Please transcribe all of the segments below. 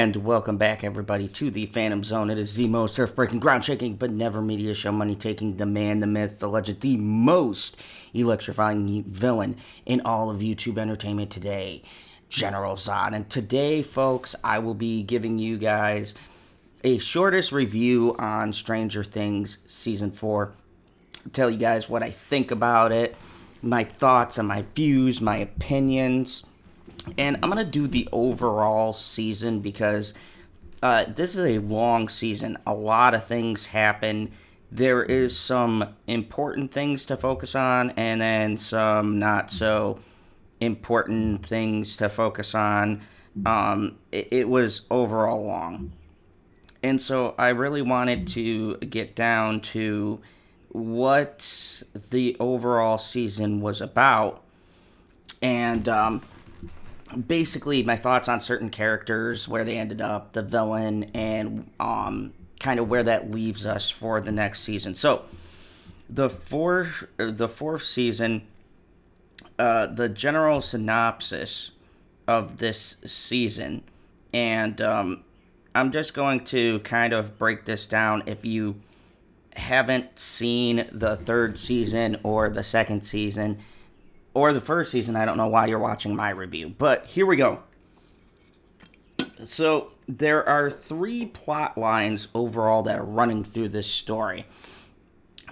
And welcome back, everybody, to the Phantom Zone. It is the most earth-breaking, ground-shaking, but never media show, money-taking, the man, the myth, the legend, the most electrifying villain in all of YouTube entertainment today, General Zod. And today, folks, I will be giving you guys a shortest review on Stranger Things Season 4. Tell you guys what I think about it, my thoughts and my views, my opinions. And I'm going to do the overall season because this is a long season. A lot of things happen. There is some important things to focus on and then some not so important things to focus on. It was overall long. And so I really wanted to get down to what the overall season was about. And basically my thoughts on certain characters, where they ended up, the villain, and kind of where that leaves us for the next season. So the fourth season, the general synopsis of this season, and I'm just going to kind of break this down. If you haven't seen the third season or the second season or the first season, I don't know why you're watching my review, but here we go. So there are 3 plot lines overall that are running through this story,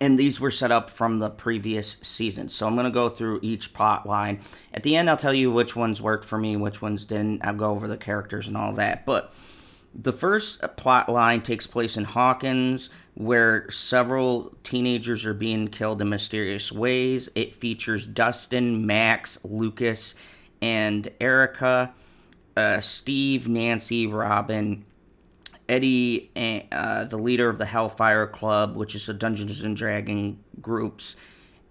and these were set up from the previous season. So I'm going to go through each plot line. At the end, I'll tell you which ones worked for me, which ones didn't. I'll go over the characters and all that. But the first plot line takes place in Hawkins, where several teenagers are being killed in mysterious ways. It features Dustin, Max, Lucas, and Erica, Steve, Nancy, Robin, Eddie, the leader of the Hellfire Club, which is a Dungeons and Dragons groups,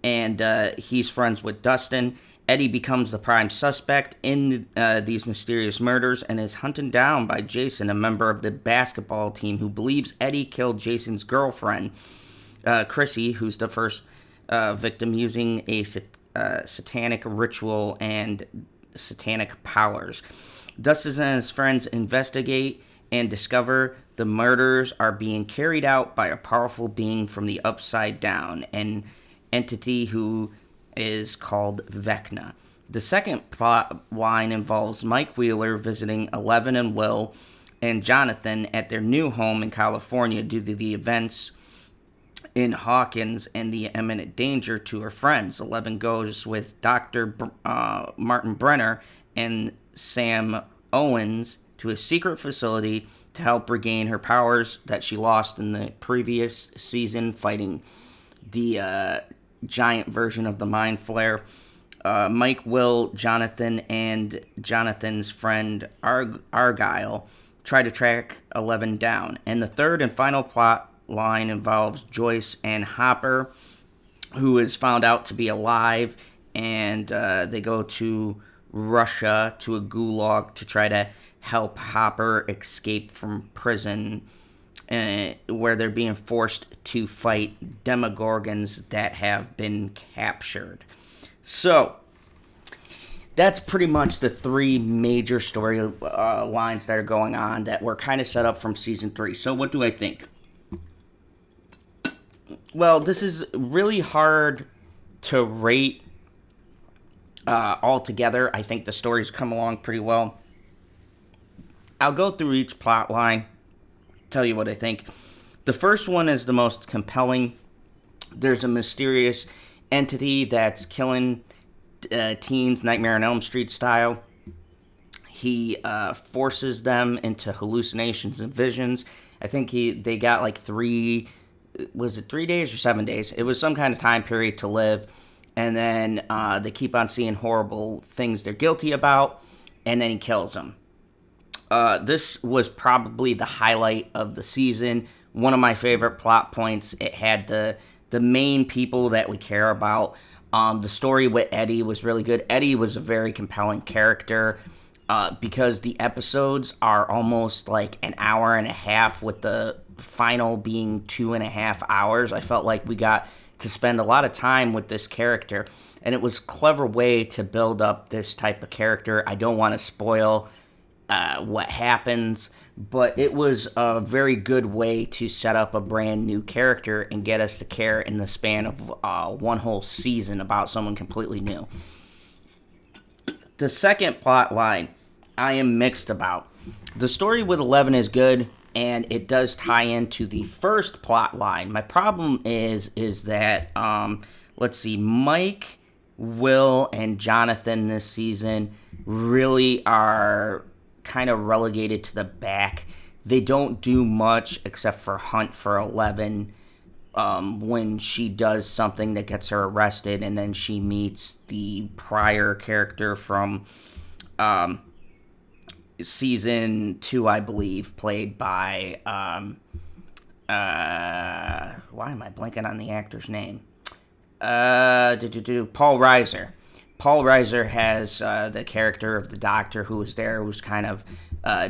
and he's friends with Dustin. Eddie becomes the prime suspect in these mysterious murders and is hunted down by Jason, a member of the basketball team who believes Eddie killed Jason's girlfriend, Chrissy, who's the first victim, using a satanic ritual and satanic powers. Dustin and his friends investigate and discover the murders are being carried out by a powerful being from the Upside Down, an entity who is called Vecna. The second plot line involves Mike Wheeler visiting Eleven and Will and Jonathan at their new home in California due to the events in Hawkins and the imminent danger to her friends. Eleven goes with Dr. Martin Brenner and Sam Owens to a secret facility to help regain her powers that she lost in the previous season, fighting the giant version of the Mind Flayer. Mike, Will, Jonathan, and Jonathan's friend Argyle try to track Eleven down. And the third and final plot line involves Joyce and Hopper, who is found out to be alive, and they go to Russia, to a gulag, to try to help Hopper escape from prison, where they're being forced to fight demogorgons that have been captured. So that's pretty much the 3 major story lines that are going on that were kind of set up from season 3. So what do I think? Well, this is really hard to rate altogether. I think the stories come along pretty well. I'll go through each plot line, tell you what I think. The first one is the most compelling. There's a mysterious entity that's killing teens, Nightmare on Elm Street style. He forces them into hallucinations and visions. I think they got like 3 days or 7 days? It was some kind of time period to live. And then they keep on seeing horrible things they're guilty about, and then he kills them. This was probably the highlight of the season. One of my favorite plot points. It had the main people that we care about. The story with Eddie was really good. Eddie was a very compelling character because the episodes are almost like an hour and a half, with the final being 2.5 hours. I felt like we got to spend a lot of time with this character, and it was a clever way to build up this type of character. I don't want to spoil what happens, but it was a very good way to set up a brand new character and get us to care in the span of one whole season about someone completely new. The second plot line I am mixed about. The story with 11 is good, and it does tie into the first plot line. My problem is that, let's see, Mike, Will, and Jonathan this season really are kind of relegated to the back. They don't do much except for hunt for 11 when she does something that gets her arrested, and then she meets the prior character from season 2, I believe, played by why am I blanking on the actor's name? Paul Reiser. Paul Reiser has the character of the doctor who was there, who's kind of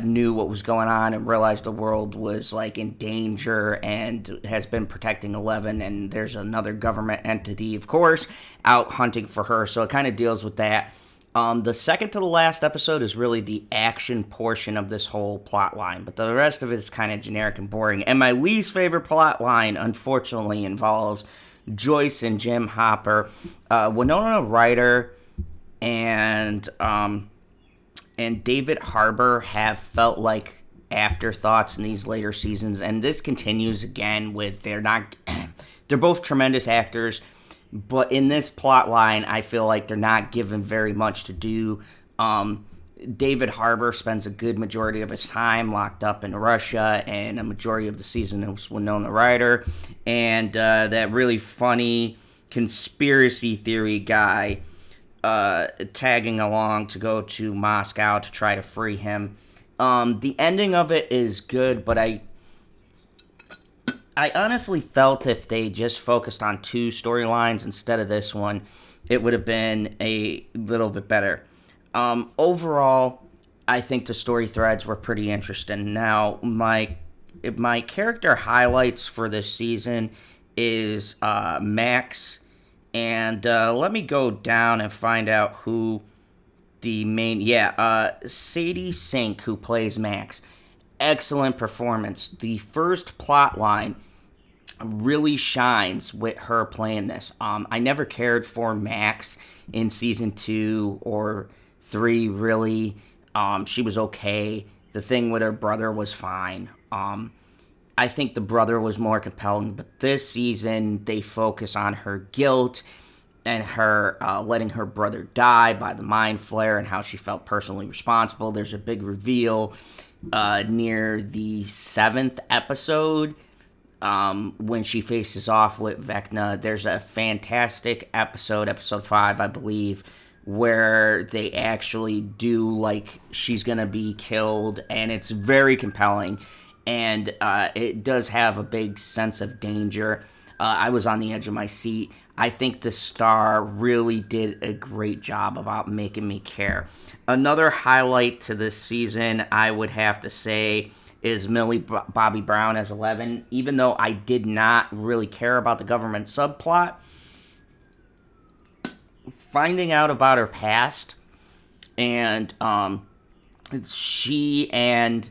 knew what was going on and realized the world was like in danger and has been protecting 11, and there's another government entity, of course, out hunting for her. So it kind of deals with that. The second to the last episode is really the action portion of this whole plot line, but the rest of it is kind of generic and boring. And my least favorite plot line, unfortunately, involves Joyce and Jim Hopper. Winona Ryder and David Harbour have felt like afterthoughts in these later seasons, and this continues again with they're both tremendous actors, but in this plot line, I feel like they're not given very much to do. David Harbour spends a good majority of his time locked up in Russia, and a majority of the season was Winona Ryder, and that really funny conspiracy theory guy tagging along to go to Moscow to try to free him. The ending of it is good, but I honestly felt if they just focused on 2 storylines instead of this one, it would have been a little bit better. Overall, I think the story threads were pretty interesting. Now, my character highlights for this season is Max, and let me go down and find out who the main... Sadie Sink, who plays Max. Excellent performance. The first plot line really shines with her playing this. I never cared for Max in season 2 or 3, really. She was okay. The thing with her brother was fine. I think the brother was more compelling, but this season they focus on her guilt and her letting her brother die by the mind flare and how she felt personally responsible. There's a big reveal near the 7th episode when she faces off with Vecna. There's a fantastic episode 5, I believe, where they actually do, like, she's going to be killed, and it's very compelling, and it does have a big sense of danger. I was on the edge of my seat. I think the star really did a great job about making me care. Another highlight to this season, I would have to say, is Millie Bobby Brown as 11. Even though I did not really care about the government subplot, finding out about her past, and she and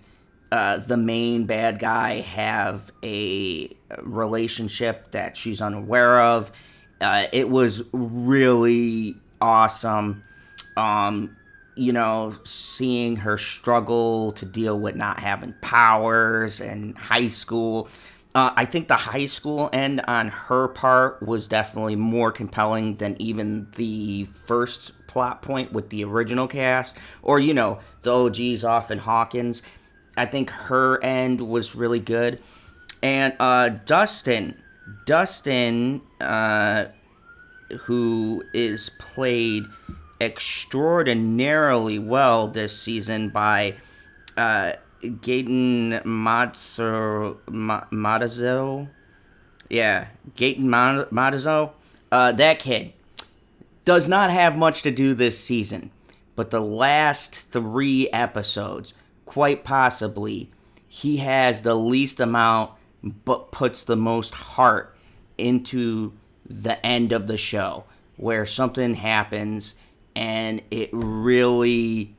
the main bad guy have a relationship that she's unaware of. It was really awesome, seeing her struggle to deal with not having powers and high school. I think the high school end on her part was definitely more compelling than even the first plot point with the original cast, or, the OGs off in Hawkins. I think her end was really good. And Dustin, who is played extraordinarily well this season by Gaten Matazo. Yeah, Gaten Matazo. That kid does not have much to do this season, but the last 3 episodes, quite possibly, he has the least amount but puts the most heart into the end of the show, where something happens and it really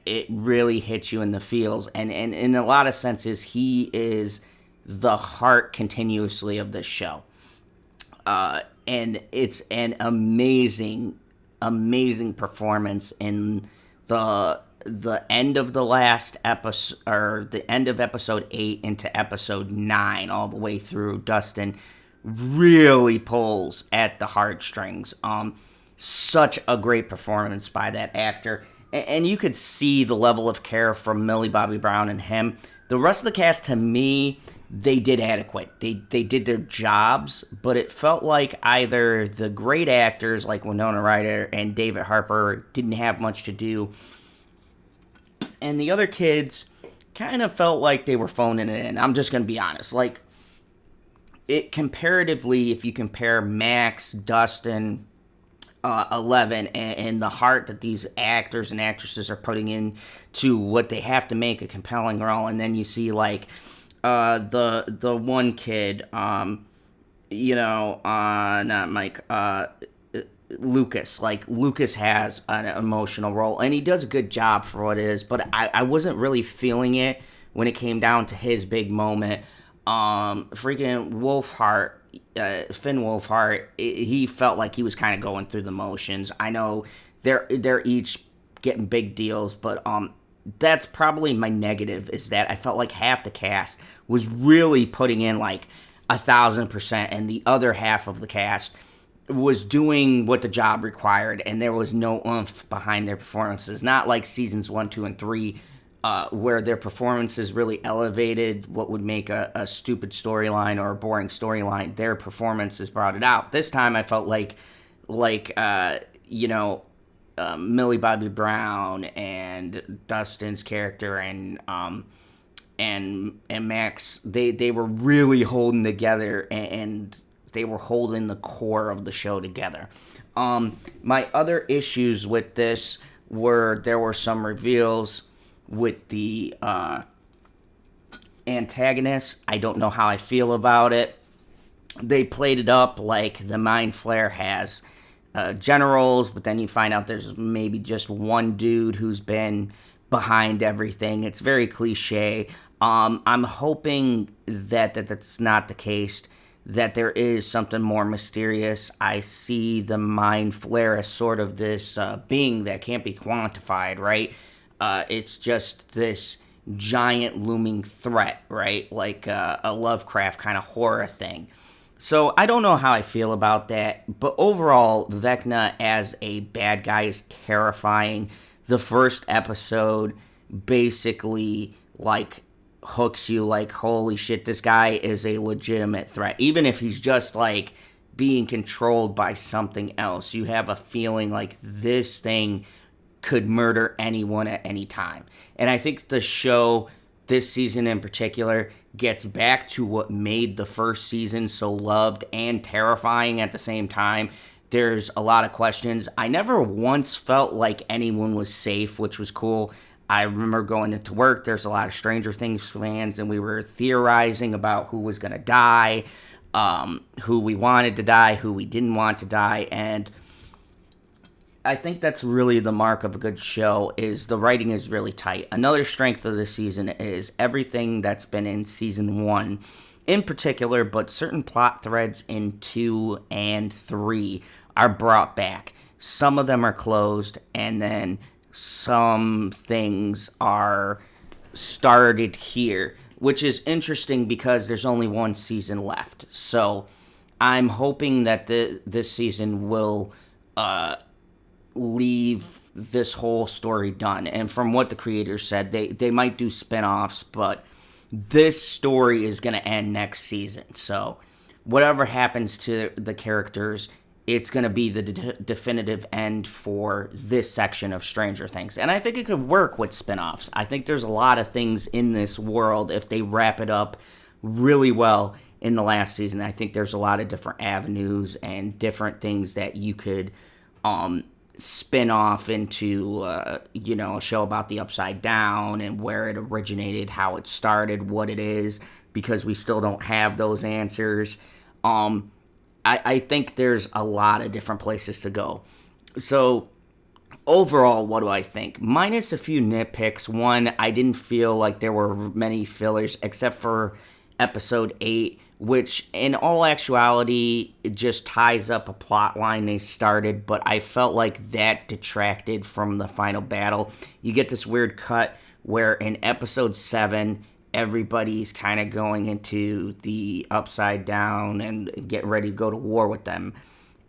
it really hits you in the feels. And in a lot of senses, he is the heart continuously of this show. And it's an amazing, amazing performance in the end of the last episode, or the end of episode 8 into episode 9, all the way through. Dustin really pulls at the heartstrings. Such a great performance by that actor. And you could see the level of care from Millie Bobby Brown and him. The rest of the cast, to me, they did adequate. They did their jobs, but it felt like either the great actors like Winona Ryder and David Harper didn't have much to do, and the other kids kind of felt like they were phoning it in. I'm just going to be honest. Like, it comparatively, if you compare Max, Dustin, 11, and the heart that these actors and actresses are putting in to what they have to make a compelling role, and then you see, like, the one kid, not Mike, Lucas. Like, Lucas has an emotional role, and he does a good job for what it is, but I wasn't really feeling it when it came down to his big moment. Freaking Wolfhard, Finn Wolfhard, he felt like he was kind of going through the motions. I know they're each getting big deals, but that's probably my negative, is that I felt like half the cast was really putting in like 1,000%, and the other half of the cast was doing what the job required, and there was no oomph behind their performances. Not like seasons 1, 2, and 3, where their performances really elevated what would make a stupid storyline or a boring storyline. Their performances brought it out. This time I felt like Millie Bobby Brown and Dustin's character and Max, they were really holding together, and they were holding the core of the show together. My other issues with this were there were some reveals with the antagonists. I don't know how I feel about it. They played it up like the Mind Flayer has generals, but then you find out there's maybe just one dude who's been behind everything. It's very cliche. I'm hoping that that's not the case, that there is something more mysterious. I see the Mind Flayer as sort of this being that can't be quantified, right? It's just this giant looming threat, right? Like a Lovecraft kind of horror thing. So I don't know how I feel about that, but overall, Vecna as a bad guy is terrifying. The first episode basically, like, hooks you like, holy shit, this guy is a legitimate threat. Even if he's just, like, being controlled by something else, you have a feeling like this thing could murder anyone at any time. And I think the show, this season in particular, gets back to what made the first season so loved and terrifying at the same time. There's a lot of questions. I never once felt like anyone was safe, which was cool. I remember going into work, there's a lot of Stranger Things fans, and we were theorizing about who was going to die, who we wanted to die, who we didn't want to die, and I think that's really the mark of a good show, is the writing is really tight. Another strength of the season is everything that's been in season 1 in particular, but certain plot threads in 2 and 3 are brought back. Some of them are closed, and then some things are started here, which is interesting because there's only one season left. So I'm hoping that this season will leave this whole story done. And from what the creators said, they might do spin-offs, but this story is going to end next season. So whatever happens to the characters, it's going to be the definitive end for this section of Stranger Things. And I think it could work with spin-offs. I think there's a lot of things in this world, if they wrap it up really well in the last season. I think there's a lot of different avenues and different things that you could spin off into, a show about the Upside Down and where it originated, how it started, what it is, because we still don't have those answers. I think there's a lot of different places to go. So overall, what do I think? Minus a few nitpicks. One, I didn't feel like there were many fillers except for episode 8, which in all actuality it just ties up a plot line they started, but I felt like that detracted from the final battle. You get this weird cut where in episode 7 everybody's kind of going into the upside down and getting ready to go to war with them,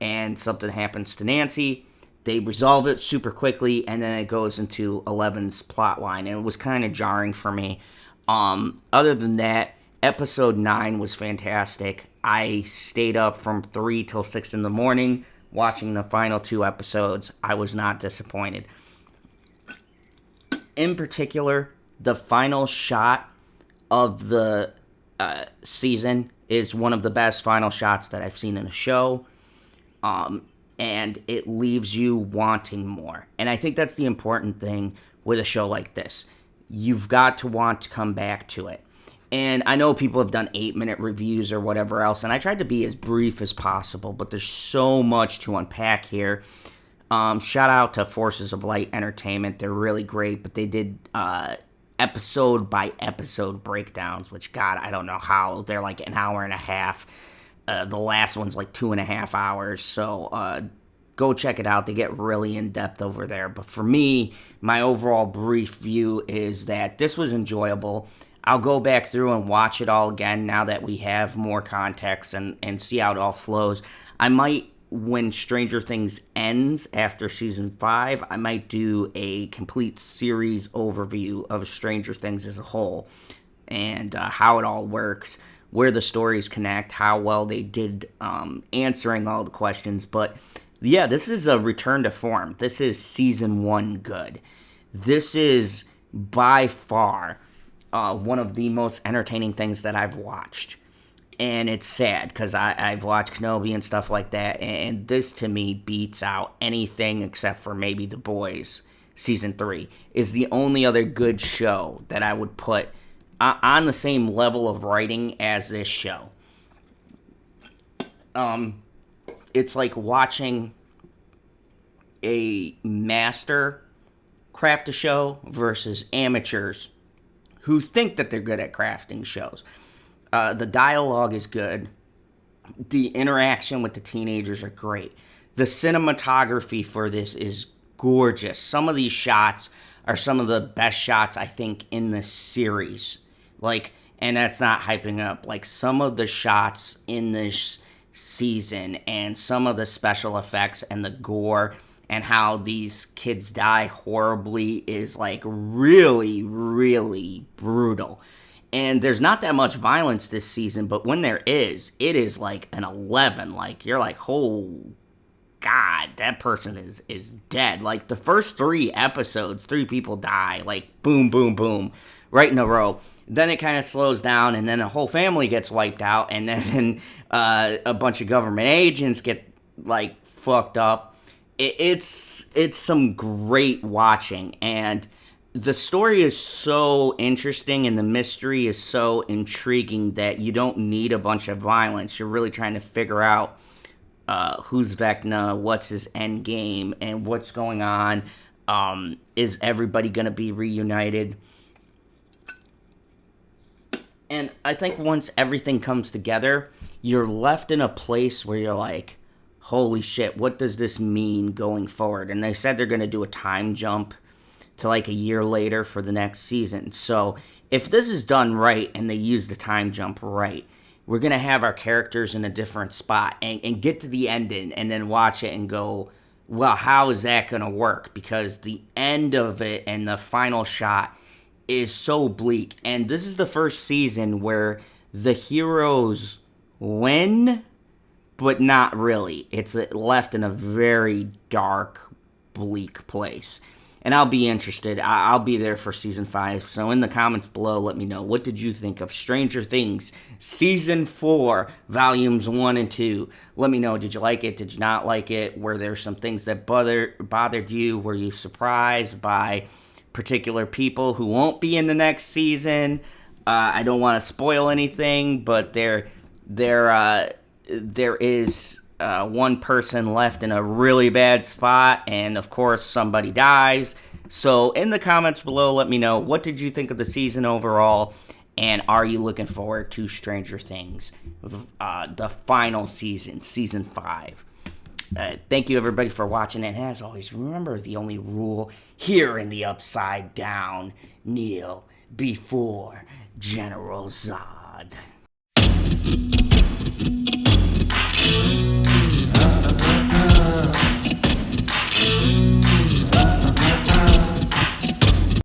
and something happens to Nancy. They resolve it super quickly, and then it goes into 11's plot line, and it was kind of jarring for me. Other than that, episode 9 was fantastic. I stayed up from 3 till 6 in the morning watching the final 2 episodes. I was not disappointed. In particular, the final shot of the season is one of the best final shots that I've seen in a show. And it leaves you wanting more. And I think that's the important thing with a show like this. You've got to want to come back to it. And I know people have done 8-minute reviews or whatever else, and I tried to be as brief as possible, but there's so much to unpack here. Shout out to Forces of Light Entertainment. They're really great, but they did episode by episode breakdowns, which, God, I don't know how. They're like an hour and a half. The last one's like 2.5 hours, so go check it out. They get really in-depth over there. But for me, my overall brief view is that this was enjoyable. I'll go back through and watch it all again now that we have more context and see how it all flows. I might, when Stranger Things ends after season 5, I might do a complete series overview of Stranger Things as a whole and how it all works, where the stories connect, how well they did answering all the questions. But yeah, this is a return to form. This is season 1 good. This is by far one of the most entertaining things that I've watched. And it's sad because I've watched Kenobi and stuff like that, and this to me beats out anything except for maybe The Boys. Season 3 is the only other good show that I would put on the same level of writing as this show. It's like watching a master craft a show versus amateurs who think that they're good at crafting shows. The dialogue is good. The interaction with the teenagers are great. The cinematography for this is gorgeous. Some of these shots are some of the best shots, I think, in the series. Like, and that's not hyping up. Like, some of the shots in this season and some of the special effects and the gore and how these kids die horribly is, like, really, really brutal. And there's not that much violence this season, but when there is, it is like an 11. Like, you're like, oh, God, that person is dead. Like, the first 3 episodes, 3 people die. Like, boom, boom, boom, right in a row. Then it kind of slows down, and then a whole family gets wiped out, and then a bunch of government agents get, like, fucked up. It's some great watching, and the story is so interesting and the mystery is so intriguing that you don't need a bunch of violence. You're really trying to figure out who's Vecna, what's his end game, and what's going on. Is everybody going to be reunited? And I think once everything comes together, you're left in a place where you're like, holy shit, what does this mean going forward? And they said they're going to do a time jump to like a year later for the next season. So if this is done right and they use the time jump right, we're going to have our characters in a different spot and get to the ending and then watch it and go, well, how is that going to work? Because the end of it and the final shot is so bleak. And this is the first season where the heroes win, but not really. It's left in a very dark, bleak place. And I'll be interested. I'll be there for season 5. So in the comments below, let me know. What did you think of Stranger Things season 4, volumes 1 and 2? Let me know. Did you like it? Did you not like it? Were there some things that bothered you? Were you surprised by particular people who won't be in the next season? I don't want to spoil anything, but there is one person left in a really bad spot, and of course somebody dies. So in the comments below, let me know, what did you think of the season overall, and are you looking forward to Stranger Things, the final season, season 5? Thank you everybody for watching, and as always, remember the only rule here in the Upside Down: kneel before General Zod.